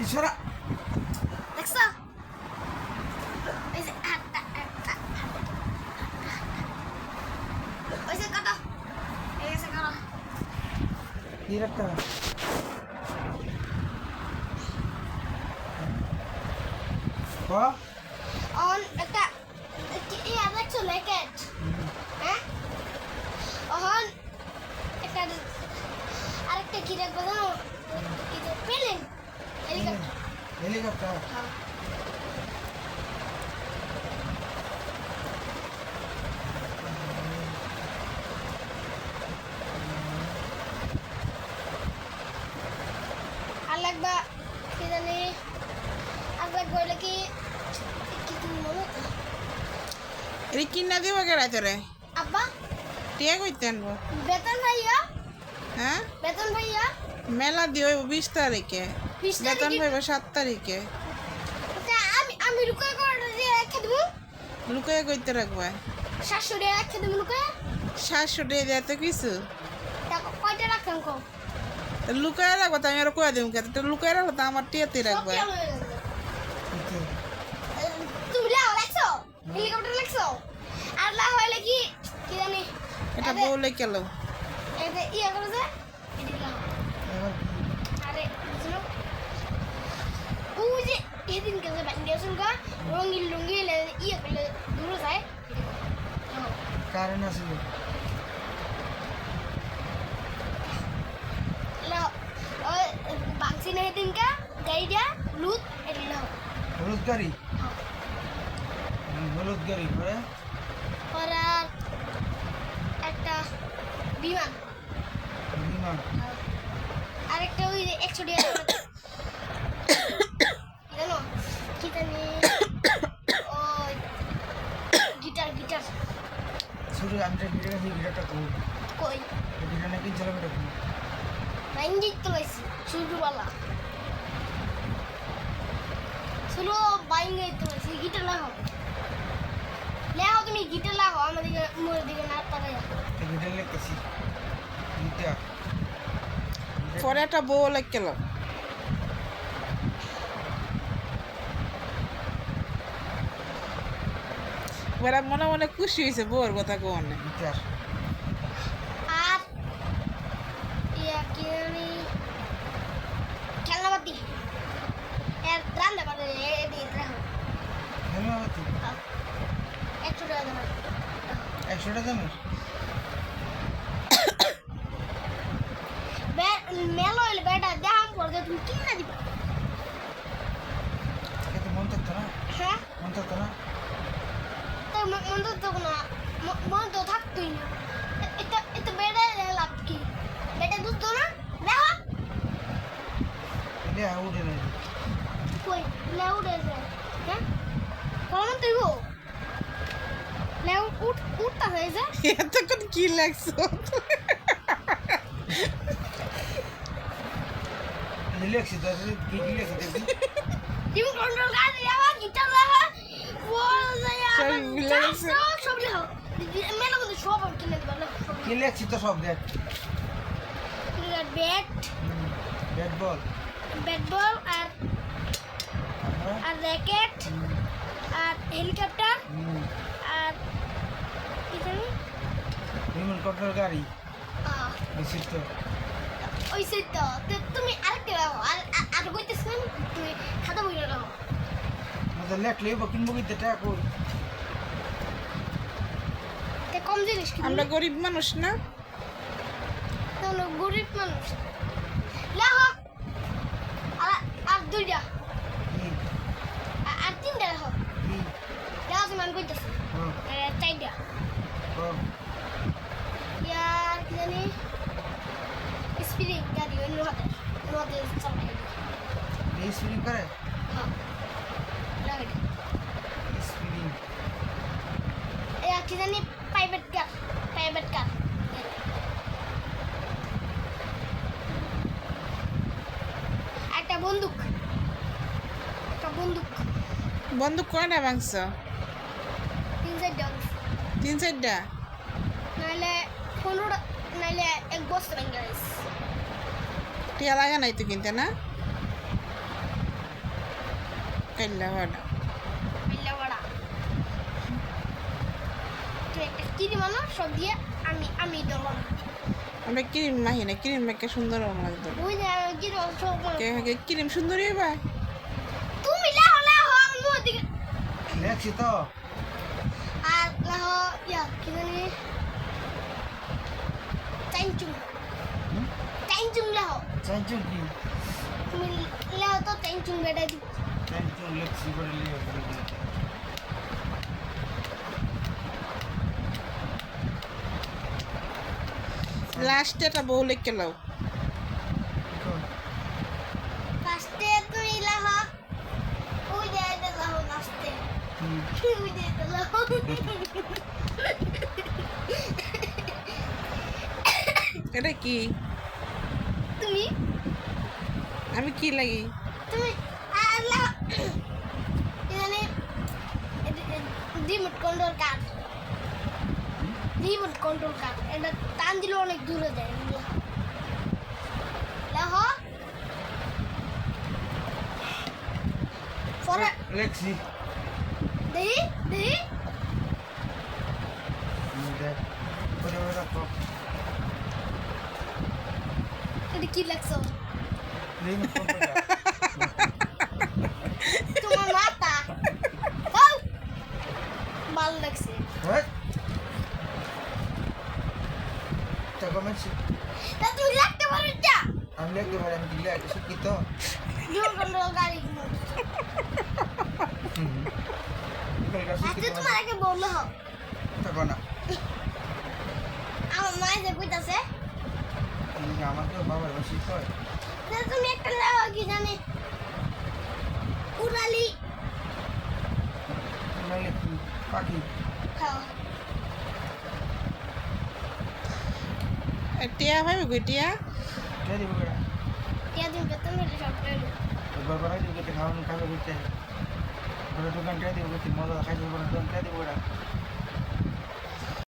ইশারা দেখছো ওই যে কত এই যে কত কি রাখতে অন একটা এই দেখছো লেকেট হ্যাঁ অহন একটা আরেকটা কি রাখবো জানো এই যে প্লেন হেলিকপ্টার হেলিকপ্টার হ্যাঁ আর লাগবা কি জানি আর লাগবা হইলে কি কি তুমি মনে এর কিনা দিব কেডা তোরে আব্বা টিয়া কইতে আনবো বেতন ভাইয়া হ্যাঁ বেতন ভাইয়া মেলা দিয়ে 20 তারিখে 20 বেতন তারিখে? পাইব 7 তারিখে আমি রুকয় করে দিয়ে রেখে দেবো লুকায় কইতে রাখবা 700 টাকা রেখে দেবো রুকয় 700 টাকা দিয়ে তো কিছু টাকা কয়টা রাখতাম কম লুকায় রাখবো তো আমি আর কয়ে দেবো তো লুকায় রাখবো তো আমার টিয়াতে রাখবা তুমি লাও লাগছো হেলিকপ্টার লাগছো আর লাও হইলে কি কি জানি এটা বলে গেল এতে ইয়া করে যে এদিকে লাও আরে বুঝলো ওই যে এদিন কাছে বাঙ্গিয়েছেন গা রঙিন লুঙ্গি ইয়া করলে দূরে যায় কারণ আছিল লাও ওই বাংসি না এদিন কা গাইডা লুত এদিকে লাও হলুদ গাড়ি হলুদ গাড়ি পরে और একটা বিমান বিমান আর একটা ওই 100 টাকা জানো কি জানি ওই গিটার গিটার শুরু আমি ভিডিও ভিডিওটা করব কই ভিডিও নাকি চালাবে এটা বাইঙ্গি তো লাইছি শুরুওয়ালা শুরু বাইঙ্গি তো লাইছি গিটার লাগাও লাগাও তুমি গিটার লাগাও আমাদের মোর দিকে না তাকায়া ভিডিও লিখতেছি গিটার পরে একটা বউ লাগ গেল ওরা মনে মনে খুশি হয়েছে বউর কথা কোন গিটার আর ইয়া কি জানি খেলনাবাতি এর রান্না করে এদিকে রাখো ধন্যবাদ 100 টাকা দাও 100 টাকা দামের মেলো হইলে বেটা দাম পড়বে তুমি কিনে দিবা এটা মন থাকতো না হ্যাঁ মন থাকতো না তো মন তো না মন তো থাকতোই না এটা এটা বেটা লাভ কি বেটা দুধ তো না দেখো এটা উঠে নাই কই লেউ দে হ্যাঁ কোন তুই লেউ উঠতা হয়ে যায় এতক্ষণ কি লাগছো লিখছি তো কি কি লিখছি দেখি টিম কন্ট্রোল কাজ যাওয়া গিটার লাগা ও সব ভুলে গেছে। সব লিখো মেলা কিন্তু সব কিনে দিবা না কি লিখছি তো সব দেখ bat bat ball bat ball আর র্যাকেট আর হেলিকপ্টার আর কি জানি রিমোট কন্ট্রোল গাড়ি বেশি তো ওই সেট তো তুমি আরেকটা লাও আর কইতেছ না তুমি খাতা বই লাও মধ্যে লেখলে কিনবো কি টাকা কই তে কম জিনিস কি আমরা গরিব মানুষ না আমরা গরিব মানুষ লাও আর দুইটা কি আর তিনটা লাও কি লাও তুমি আমি কইতেছ হ্যাঁ আর চারটা হ্যাঁ ইয়ার কি জানি স্পিরিট গাড়ি ওই নদে চালাই এই স্পিরিং করে হ্যাঁ লাও এটা স্পিরিং কি জানি প্রাইভেট কার একটা বন্দুক বন্দুক কয়টা মাংস 3-4 ডলার 3-4টা নাহলে 15 নাহলে এক বস্তা ভেঙে গেছে টিয়া লাগা নাই তো কিনতে না কাইল্লা ভাড়া বিল্লা বড়া তুই একটা কিরি মানো সব দিয়ে আমি ডলাম আমরা ক্রিম মাহি না ক্রিম মেখে সুন্দর লাগতো ওই যে কিরি সব ক্রিম সুন্দরই ভাই তুমি লাও লাও আমু দিকে লেখছি তো আর লাও ইয়া কি জানি চাইচুং লাও চাইচুং কি তুমি লাও তো চাইচুং বেটা দি চাইচুং লেখছি করে লিয়ে লাস্টে একটা বউ লেখকে লাও ফার্স্টে তুমি লাও ওই যে এটা লাও লাস্টে ওই যে এটা লাও এটা কি তুমি আমি কি লাগি তুমি আর লাও এখানে remote control car remote control car এটা টান দিলে অনেক দূরে যায় লাও পরে লেখছি দেহি দেহি দেখ করে রাখো এটা কি লাগছো লিঙ্ক কোনটা তোমার মাথা হাউ ভালো লাগছে হ্যাঁ তা কমেছি তা তুমি লাগতে পারো যা আমি লিখতে পারি আমি দিলে একটা শিক্ষিত রিমোট কন্ট্রোল গাড়ি আচ্ছা তোমার আগে বললো হোক থাকো না আমার মায়ের যে কইতাছে আমাকে বাবার বেশি হয় তা তুমি একটা লাও কি জানি উড়ালি নাহলে কি পাখি খাও টিয়া ভাই গো টিয়া কে দিব বেড়া টিয়া দিন বেতন হলে সব পেলো একবার বাড়াই দিব কেটে খাওয়ানো খাবে করতে বড় দোকান কে দিব কেটে মজা খাইতে বড় দোকান কে দিব বেড়া